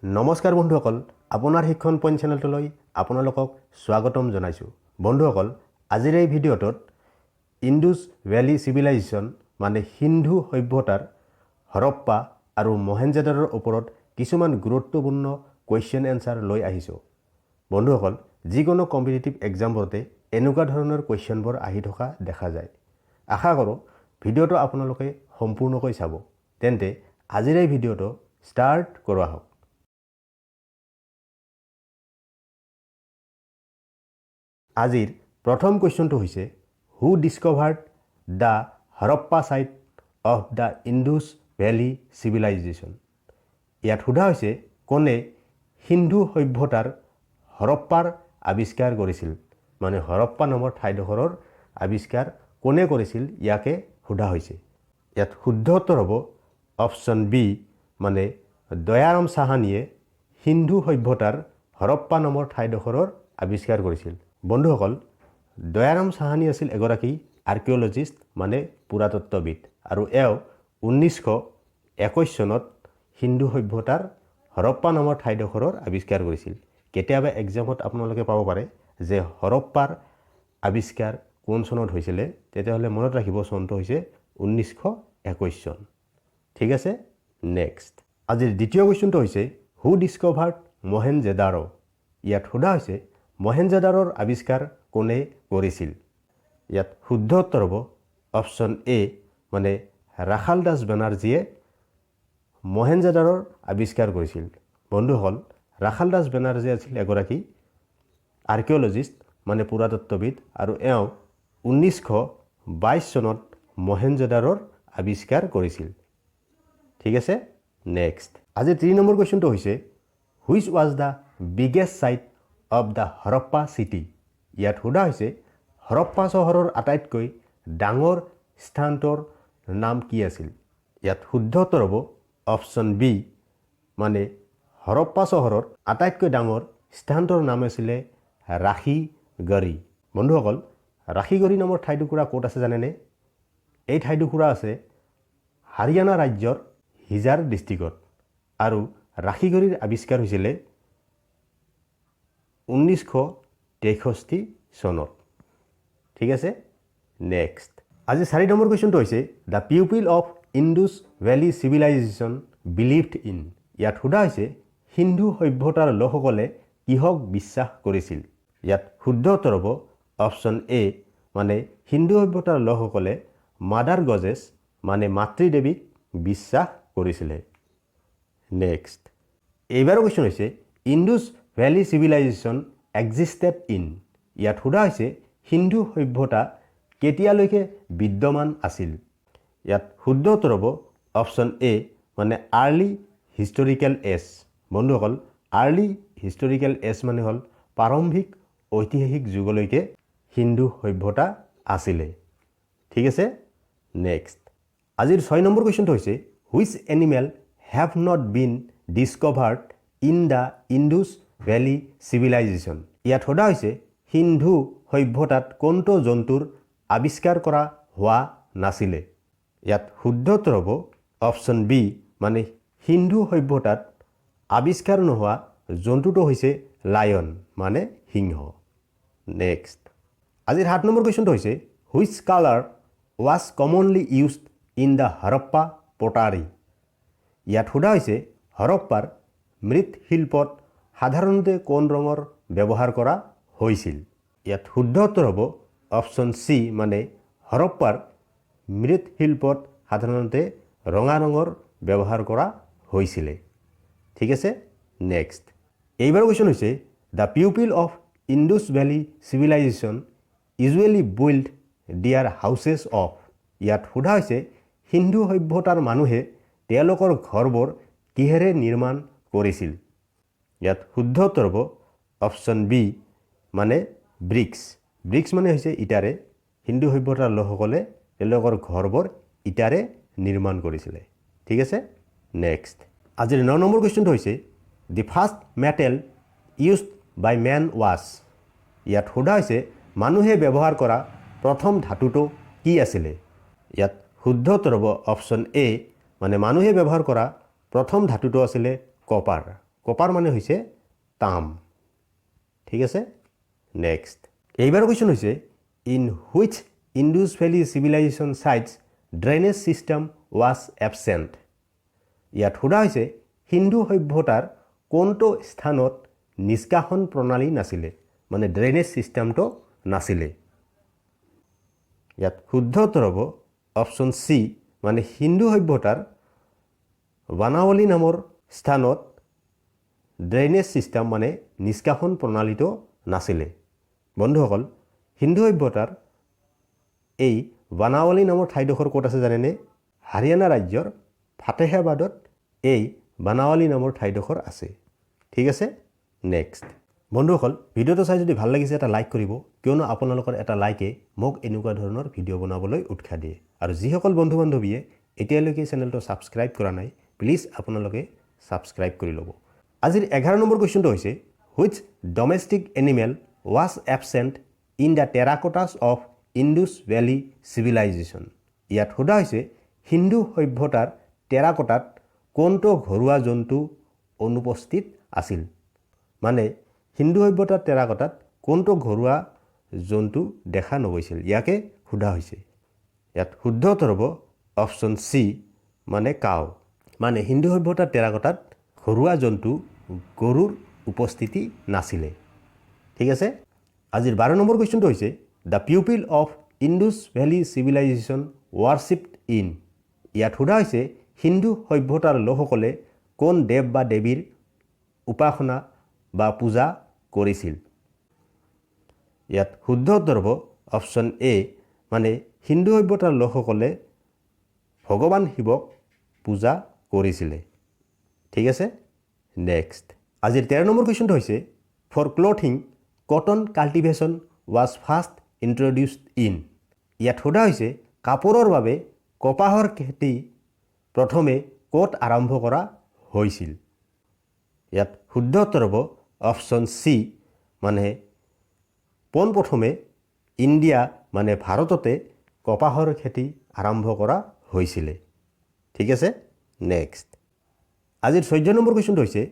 নমস্কাৰ বন্ধুসকল, আপোনাৰ শিক্ষণ পইণ্ট চেনেলটোলৈ আপোনালোকক স্বাগতম জনাইছোঁ। বন্ধুসকল, আজিৰ এই ভিডিঅ'টোত ইণ্ডুছ ভেলী চিভিলাইজেশ্যন মানে সিন্ধু সভ্যতাৰ হৰপ্পা আৰু মহেঞ্জোদাৰোৰ ওপৰত কিছুমান গুৰুত্বপূৰ্ণ কুৱেশ্যন এনসাৰ লৈ আহিছোঁ। বন্ধুসকল, যিকোনো কম্পিটিটিভ এক্সামবোৰতে এনেকুৱা ধৰণৰ কুৱেশ্যনবোৰ আহি থকা দেখা যায়। আশা কৰোঁ ভিডিঅ'টো আপোনালোকে সম্পূৰ্ণকৈ চাব। তেন্তে আজিৰ এই ভিডিঅ'টো ষ্টাৰ্ট কৰোৱা হওক। আজিৰ প্ৰথম কুৱেশ্যনটো হৈছে who discovered the Harappa site of the Indus valley civilisation. ইয়াত সোধা হৈছে কোনে সিন্ধু সভ্যতাৰ হৰপ্পাৰ আৱিষ্কাৰ কৰিছিল, মানে হৰপ্পা নামৰ ঠাইডোখৰৰ আৱিষ্কাৰ কোনে কৰিছিল ইয়াকে সোধা হৈছে। ইয়াত শুদ্ধ উত্তৰ হ'ব অপশ্যন বি, মানে দয়াৰাম সাহানীয়ে সিন্ধু সভ্যতাৰ হৰপ্পা নামৰ ঠাইডোখৰৰ আৱিষ্কাৰ কৰিছিল। বন্ধুসকল, দয়াৰাম সাহানী আছিল এগৰাকী আৰ্কিঅলজিষ্ট মানে পুৰাতত্ত্ববিদ, আৰু এওঁ 1921 চনত সিন্ধু সভ্যতাৰ হৰপ্পা নামৰ ঠাইডোখৰৰ আৱিষ্কাৰ কৰিছিল। কেতিয়াবা এক্সামত আপোনালোকে পাব পাৰে যে হৰপ্পাৰ আৱিষ্কাৰ কোন চনত হৈছিলে, তেতিয়াহ'লে মনত ৰাখিব চনটো হৈছে 1921 চন। ঠিক আছে, নেক্সট। আজিৰ দ্বিতীয় কুৱেশ্যনটো হৈছে হু ডিস্কভাৰ্ড মহেঞ্জোদাৰো। ইয়াত সোধা হৈছে মহেঞ্জোদাৰোৰ আৱিষ্কাৰ কোনে কৰিছিল। ইয়াত শুদ্ধ উত্তৰ হ'ব অপশ্যন এ, মানে ৰাখাল দাস বেনাৰ্জীয়ে মহেঞ্জোদাৰোৰ আৱিষ্কাৰ কৰিছিল। বন্ধুসকল, ৰাখাল দাস বেনাৰ্জী আছিল এগৰাকী আৰ্কিঅলজিষ্ট মানে পুৰাতত্ত্ববিদ, আৰু এওঁ 1922 চনত মহেঞ্জোদাৰোৰ আৱিষ্কাৰ কৰিছিল। ঠিক আছে, নেক্সট। আজি 3 নম্বৰ কুৱেশ্যনটো হৈছে which was the biggest site of the Harappa city. ইয়াত সোধা হৈছে হৰপ্পা চহৰৰ আটাইতকৈ ডাঙৰ স্থানটোৰ নাম কি আছিল। ইয়াত শুদ্ধ উত্তৰ হ'ব অপশ্যন বি, মানে হৰপ্পা চহৰৰ আটাইতকৈ ডাঙৰ স্থানটোৰ নাম আছিলে ৰাখিগড়ি। বন্ধুসকল, ৰাখিগড়ি নামৰ ঠাইটুকুৰা ক'ত আছে জানেনে? এই ঠাইটুকুৰা আছে হাৰিয়ানা ৰাজ্যৰ হিজাৰ ডিষ্ট্ৰিক্টত, আৰু ৰাখিগড়িৰ আৱিষ্কাৰ হৈছিলে 1963 চনত। ঠিক আছে, নেক্সট। আজি 4 নম্বৰ কুৱেশ্যনটো হৈছে the pupil of Indus valley civilisation believed in. ইয়াত সোধা হৈছে সিন্ধু সভ্যতাৰ লোকসকলে কিহক বিশ্বাস কৰিছিল। ইয়াত শুদ্ধ উত্তৰ হ'ব অপশ্যন এ, মানে সিন্ধু সভ্যতাৰ লোকসকলে মাদাৰ গজেছ মানে মাতৃদেৱীক বিশ্বাস কৰিছিলে। নেক্সট। এইবাৰৰ কুৱেশ্যন হৈছে ইণ্ডুছ ভেলী চিভিলাইজেশ্যন এক্সিষ্টেড ইন। ইয়াত সোধা হৈছে সিন্ধু সভ্যতা কেতিয়ালৈকে বিদ্যমান আছিল। ইয়াত শুদ্ধ উত্তৰ হ'ব অপশ্যন এ, মানে আৰ্লি হিষ্টৰিকেল এজ। বন্ধুসকল, আৰ্লি হিষ্টৰিকেল এজ মানে হ'ল প্ৰাৰম্ভিক ঐতিহাসিক যুগলৈকে সিন্ধু সভ্যতা আছিলে। ঠিক আছে, নেক্সট। আজিৰ 6 নম্বৰ কুৱেশ্যনটো হৈছে which animal have not been discovered in the Indus valley civilisation. ইয়াত সোধা হৈছে সিন্ধু সভ্যতাত কোনটো জন্তুৰ আৱিষ্কাৰ কৰা হোৱা নাছিলে। ইয়াত শুদ্ধ উত্তৰ হ'ব অপশ্যন বি, মানে সিন্ধু সভ্যতাত আৱিষ্কাৰ নোহোৱা জন্তুটো হৈছে লায়ন মানে সিংহ। নেক্সট। আজিৰ 7 নম্বৰ কুৱেশ্যনটো হৈছে which colour was commonly used in the Harappa pottery. ইয়াত সোধা হৈছে হৰপ্পাৰ মৃৎশিল্পত সাধাৰণতে কোন ৰঙৰ ব্যৱহাৰ কৰা হৈছিল। ইয়াত শুদ্ধ উত্তৰ হ'ব অপশ্যন চি, মানে হৰপ্পাৰ মৃৎশিল্পত সাধাৰণতে ৰঙা ৰঙৰ ব্যৱহাৰ কৰা হৈছিলে। ঠিক আছে, নেক্সট। এইবাৰ কুৱেশ্যন হৈছে the pupil of Indus valley civilisation usually build their houses of. ইয়াত সোধা হৈছে সিন্ধু সভ্যতাৰ মানুহে তেওঁলোকৰ ঘৰবোৰ কিহেৰে নিৰ্মাণ কৰিছিল। ইয়াত শুদ্ধ উত্তৰ হ'ব অপশ্যন বি, মানে ব্ৰিক্স। ব্ৰিক্স মানে হৈছে ইটাৰে। হিন্দু সভ্যতাৰ লোকসকলে তেওঁলোকৰ ঘৰবোৰ ইটাৰে নিৰ্মাণ কৰিছিলে। ঠিক আছে, নেক্সট। আজিৰ 9 নম্বৰ কুৱেশ্যনটো হৈছে the first metal used by man was. ইয়াত সোধা হৈছে মানুহে ব্যৱহাৰ কৰা প্ৰথম ধাতুটো কি আছিলে। ইয়াত শুদ্ধ উত্তৰ হ'ব অপশ্যন এ, মানে মানুহে ব্যৱহাৰ কৰা প্ৰথম ধাতুটো আছিলে কপাৰ। কপাৰ মানে হৈছে তাম ঠিক আছে নেক্সট এইবাৰ কোৱেশ্চন হৈছে in which Indus valley civilisation sites drainage system was absent ইয়াত সোধা হৈছে হিন্দু সভ্যতাৰ কোনটো স্থানত নিষ্কাশন প্ৰণালী নাছিলে মানে ড্ৰেনেজ সিস্টেমটো নাছিলে ইয়াত শুদ্ধ উত্তৰ হ'ব অপচন সি মানে হিন্দু সভ্যতাৰ বানাৱলী নামৰ স্থানত ড্ৰেনেজ সিস্টেম মানে নিষ্কাশন প্ৰণালীটো নাছিলে বন্ধুসকল হিন্দু সভ্যতাৰ এই বানাৱলী নামৰ ঠাইডোখৰ ক'ত আছে জানেনে হাৰিয়ানা ৰাজ্যৰ ফাতেহাবাদত এই বানাৱলী নামৰ ঠাইডোখৰ আছে ঠিক আছে নেক্সট বন্ধুসকল ভিডিওটো চাই যদি ভাল লাগিছে এটা লাইক কৰিব কিয়নো আপোনালোকৰ এটা লাইকে মোক এনেকুৱা ধৰণৰ ভিডিও বনাবলৈ উৎসাহ দিয়ে আৰু যিসকল বন্ধু বান্ধৱীয়ে এতিয়ালৈকে চেনেলটো সাবস্ক্ৰাইব কৰা নাই প্লিজ আপোনালোকে সাবস্ক্ৰাইব কৰি ল'ব আজিৰ 11 নম্বৰ কোৱেশ্চনটো হৈছে which domestic animal was absent in the terracottas of Indus Valley Civilization ইয়াত সোধা হৈছে হিন্দু সভ্যতাৰ টেৰাকোটাত কোনটো ঘৰুৱা জন্তু অনুপস্থিত আছিল মানে হিন্দু সভ্যতাৰ টেৰাকোটাত কোনটো ঘৰুৱা জন্তু দেখা নগৈছিল ইয়াকে সোধা হৈছে ইয়াত শুদ্ধ উত্তৰ হ'ব অপচন সি মানে কাউ মানে হিন্দু সভ্যতাৰ টেৰাকোটাত ঘৰুৱা জন্তু গৰুৰ উপস্থিতি নাছিলে ঠিক আছে আজিৰ 12 নম্বৰ কোৱেশ্চনটো হৈছে the people of Indus valley civilisation worshipped in ইয়াত সোধা হৈছে হিন্দু সভ্যতাৰ লোকসকলে কোন দেৱ বা দেৱীৰ উপাসনা বা পূজা কৰিছিল ইয়াত শুদ্ধ উত্তৰ হ'ব অপচন এ মানে হিন্দু সভ্যতাৰ লোকসকলে ভগৱান শিৱক পূজা কৰিছিলে ঠিক আছে নেক্সট আজিৰ 13 নম্বৰ কোৱেশ্চনটো হৈছে for clothing cotton cultivation was first introduced in ইয়াত সোধা হৈছে কাপোৰৰ বাবে কপাহৰ খেতি প্ৰথমে ক'ত আৰম্ভ কৰা হৈছিল ইয়াত শুদ্ধ উত্তৰ হ'ব অপচন সি মানে পোনপ্ৰথমে ইণ্ডিয়া মানে ভাৰততে কপাহৰ খেতি আৰম্ভ কৰা হৈছিল ঠিক আছে নেক্সট আজিৰ 14 নম্বৰ কোৱেশ্চনটো হৈছে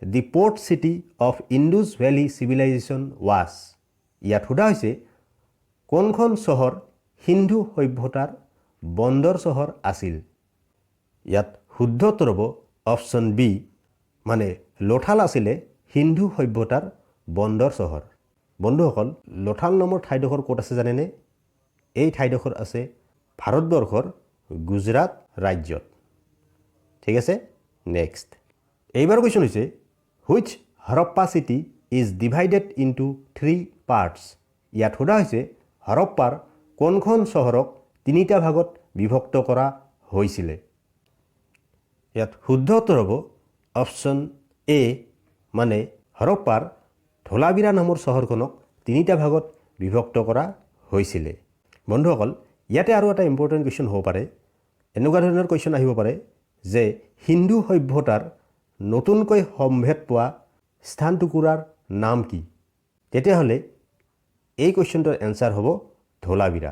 the port city of Indus valley civilisation was ইয়াত সোধা হৈছে কোনখন চহৰ হিন্দু সভ্যতাৰ বন্দৰ চহৰ আছিল ইয়াত শুদ্ধ উত্তৰ হ'ব অপচন বি মানে লোথাল আছিলে হিন্দু সভ্যতাৰ বন্দৰ চহৰ বন্ধুসকল লোথাল নামৰ ঠাইডোখৰ ক'ত আছে জানেনে এই ঠাইডোখৰ আছে ভাৰতবৰ্ষৰ গুজৰাট ৰাজ্যত ঠিক আছে নেক্সট এইবাৰ কোৱেশ্চন হৈছে which Harappa city is divided into 3 parts ইয়াত সোধা হৈছে হৰপ্পাৰ কোনখন চহৰক তিনিটা ভাগত বিভক্ত কৰা হৈছিল ইয়াত শুদ্ধ উত্তৰ হ'ব অপচন এ মানে হৰপ্পাৰ ধোলাবিৰা নামৰ চহৰখনক তিনিটা ভাগত বিভক্ত কৰা হৈছিল বন্ধুসকল ইয়াতে আৰু এটা ইম্পৰ্টেণ্ট কোৱেশ্চন হ'ব পাৰে এনেকুৱা ধৰণৰ কোৱেশ্চন আহিব পাৰে যে হিন্দু সভ্যতাৰ নতুনকৈ সম্ভেদ পোৱা স্থান টুকুৰাৰ নাম কি তেতিয়াহ'লে এই কোৱেশ্চনটোৰ এনসাৰ হ'ব ধোলাবিৰা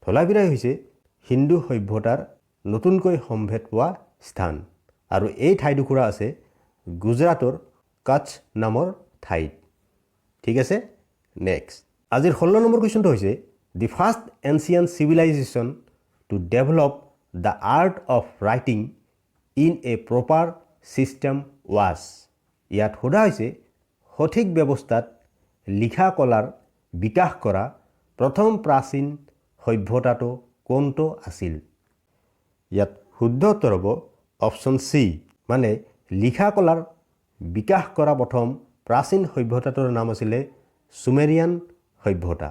ধোলাবিৰাই হৈছে হিন্দু সভ্যতাৰ নতুনকৈ সম্ভেদ পোৱা স্থান আৰু এই ঠাইটুকুৰা আছে গুজৰাটৰ কচ্ছ নামৰ ঠাইত ঠিক আছে নেক্সট আজিৰ 16 নম্বৰ কোৱেশ্চনটো হৈছে the first ancient civilisation to develop the art of writing in a proper system was ইয়াত সোধা হৈছে সঠিক ব্যৱস্থাত লিখা কলাৰ বিকাশ কৰা প্ৰথম প্ৰাচীন সভ্যতাটো কোনটো আছিল ইয়াত শুদ্ধ উত্তৰ হ'ব অপচন সি মানে লিখা কলাৰ বিকাশ কৰা প্ৰথম প্ৰাচীন সভ্যতাটোৰ নাম আছিল সুমেৰিয়ান সভ্যতা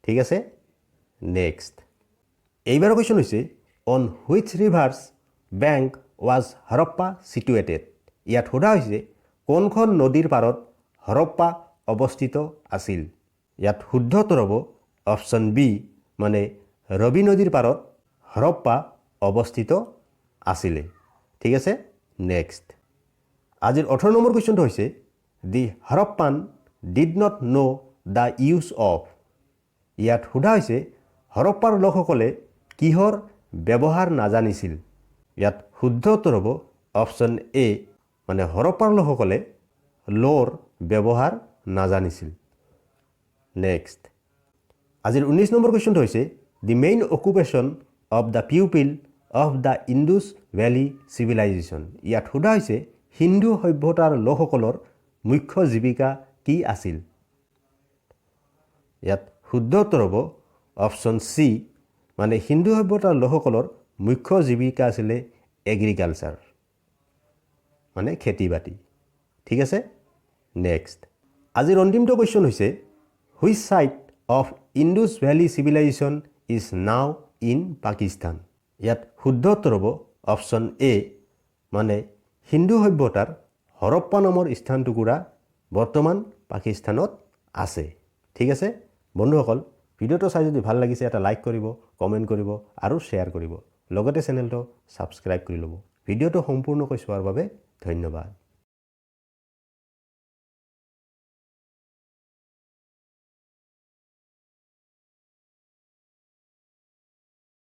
ঠিক আছে নেক্সট এইবাৰ কোৱেশ্চন হৈছে on which river's bank was Harappa situated ইয়াত সোধা হৈছে কোনখন নদীৰ পাৰত হৰপ্পা অৱস্থিত আছিল ইয়াত শুদ্ধ উত্তৰ হ'ব অপচন বি মানে ৰবি নদীৰ পাৰত হৰপ্পা অৱস্থিত আছিল ঠিক আছে নেক্সট আজিৰ 18 নম্বৰ কোৱেশ্চনটো হৈছে the Harappan did not know the use of ইয়াত সোধা হৈছে হৰপ্পাৰ লোকসকলে কিহৰ ব্যৱহাৰ নাজানিছিল ইয়াত শুদ্ধ উত্তৰ হ'ব অপচন এ মানে হৰপ্পাৰ লোকসকলে লোৰ ব্যৱহাৰ নাজানিছিল নেক্সট আজিৰ 19 নম্বৰ কোৱেশ্চনটো হৈছে the main occupation of the pupil of the Indus valley civilisation ইয়াত সোধা হৈছে হিন্দু সভ্যতাৰ লোকসকলৰ মুখ্য জীৱিকা কি আছিল ইয়াত শুদ্ধ উত্তৰ হ'ব অপশ্যন সি মানে হিন্দু সভ্যতাৰ লোকসকলৰ মুখ্য জীৱিকা আছিল এগ্ৰিকালচাৰ মানে খেতি-বাতি ঠিক আছে নেক্সট আজিৰ অন্তিমটো কোৱেশ্চন হৈছে which site of Indus valley civilization is now in Pakistan ইয়াত শুদ্ধ উত্তৰ হ'ব অপশ্যন এ মানে হিন্দু সভ্যতাৰ হৰপ্পা নামৰ স্থানটুকুৰা বৰ্তমান পাকিস্তানত আছে ঠিক আছে বন্ধুসকল ভিডিওটো চাই যদি ভাল লাগিছে এটা লাইক কৰিব কমেন্ট কৰিব আৰু শেয়াৰ কৰিব লগতে চেনেলটো সাবস্ক্ৰাইব কৰি ল'ব ভিডিওটো সম্পূৰ্ণকৈ চোৱাৰ বাবে ধন্যবাদ